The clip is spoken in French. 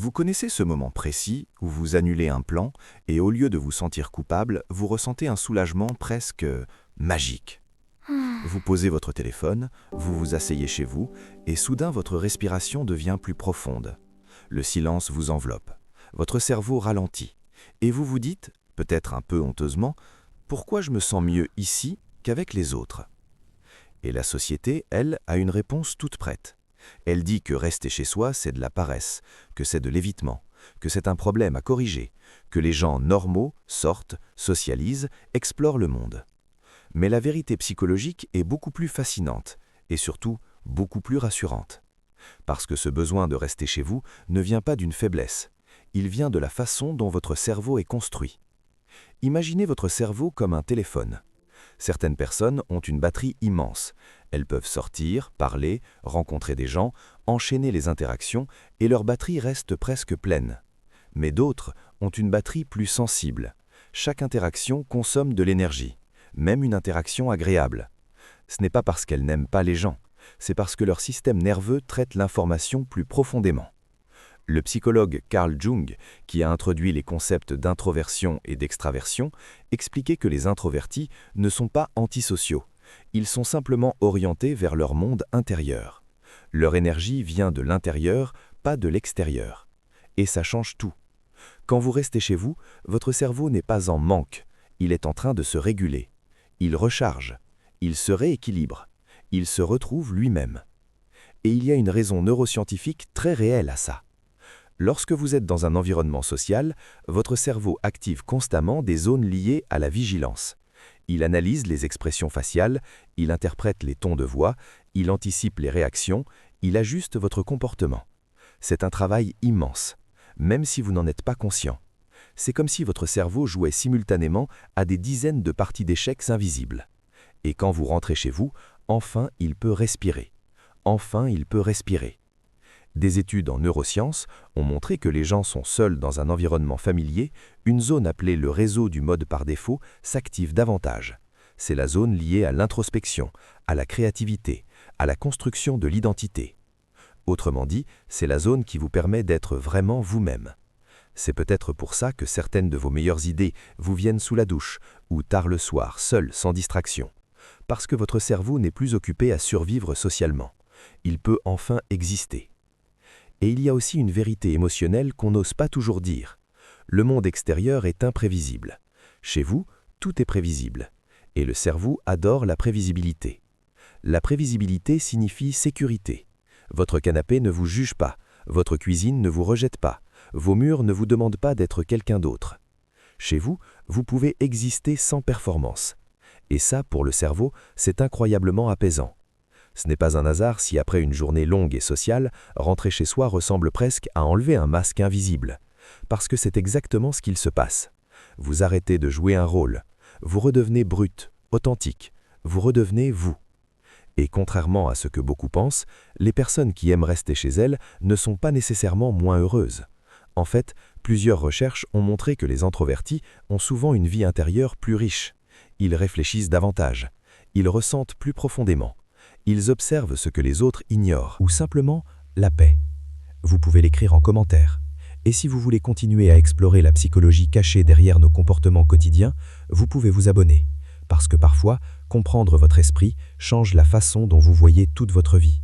Vous connaissez ce moment précis où vous annulez un plan et au lieu de vous sentir coupable, vous ressentez un soulagement presque magique. Vous posez votre téléphone, vous vous asseyez chez vous et soudain votre respiration devient plus profonde. Le silence vous enveloppe. Votre cerveau ralentit et vous vous dites, peut-être un peu honteusement, pourquoi je me sens mieux ici qu'avec les autres? Et la société, elle, a une réponse toute prête. Elle dit que rester chez soi, c'est de la paresse, que c'est de l'évitement, que c'est un problème à corriger, que les gens normaux sortent, socialisent, explorent le monde. Mais la vérité psychologique est beaucoup plus fascinante et surtout beaucoup plus rassurante. Parce que ce besoin de rester chez vous ne vient pas d'une faiblesse, il vient de la façon dont votre cerveau est construit. Imaginez votre cerveau comme un téléphone. Certaines personnes ont une batterie immense. Elles peuvent sortir, parler, rencontrer des gens, enchaîner les interactions et leur batterie reste presque pleine. Mais d'autres ont une batterie plus sensible. Chaque interaction consomme de l'énergie, même une interaction agréable. Ce n'est pas parce qu'elles n'aiment pas les gens, c'est parce que leur système nerveux traite l'information plus profondément. Le psychologue Carl Jung, qui a introduit les concepts d'introversion et d'extraversion, expliquait que les introvertis ne sont pas antisociaux. Ils sont simplement orientés vers leur monde intérieur. Leur énergie vient de l'intérieur, pas de l'extérieur. Et ça change tout. Quand vous restez chez vous, votre cerveau n'est pas en manque. Il est en train de se réguler. Il recharge. Il se rééquilibre. Il se retrouve lui-même. Et il y a une raison neuroscientifique très réelle à ça. Lorsque vous êtes dans un environnement social, votre cerveau active constamment des zones liées à la vigilance. Il analyse les expressions faciales, il interprète les tons de voix, il anticipe les réactions, il ajuste votre comportement. C'est un travail immense, même si vous n'en êtes pas conscient. C'est comme si votre cerveau jouait simultanément à des dizaines de parties d'échecs invisibles. Et quand vous rentrez chez vous, enfin il peut respirer. Enfin il peut respirer. Des études en neurosciences ont montré que les gens sont seuls dans un environnement familier, une zone appelée le réseau du mode par défaut s'active davantage. C'est la zone liée à l'introspection, à la créativité, à la construction de l'identité. Autrement dit, c'est la zone qui vous permet d'être vraiment vous-même. C'est peut-être pour ça que certaines de vos meilleures idées vous viennent sous la douche ou tard le soir, seul, sans distraction. Parce que votre cerveau n'est plus occupé à survivre socialement. Il peut enfin exister. Et il y a aussi une vérité émotionnelle qu'on n'ose pas toujours dire. Le monde extérieur est imprévisible. Chez vous, tout est prévisible. Et le cerveau adore la prévisibilité. La prévisibilité signifie sécurité. Votre canapé ne vous juge pas, votre cuisine ne vous rejette pas, vos murs ne vous demandent pas d'être quelqu'un d'autre. Chez vous, vous pouvez exister sans performance. Et ça, pour le cerveau, c'est incroyablement apaisant. Ce n'est pas un hasard si après une journée longue et sociale, rentrer chez soi ressemble presque à enlever un masque invisible. Parce que c'est exactement ce qu'il se passe. Vous arrêtez de jouer un rôle. Vous redevenez brut, authentique. Vous redevenez vous. Et contrairement à ce que beaucoup pensent, les personnes qui aiment rester chez elles ne sont pas nécessairement moins heureuses. En fait, plusieurs recherches ont montré que les introvertis ont souvent une vie intérieure plus riche. Ils réfléchissent davantage. Ils ressentent plus profondément. Ils observent ce que les autres ignorent, ou simplement la paix. Vous pouvez l'écrire en commentaire. Et si vous voulez continuer à explorer la psychologie cachée derrière nos comportements quotidiens, vous pouvez vous abonner. Parce que parfois, comprendre votre esprit change la façon dont vous voyez toute votre vie.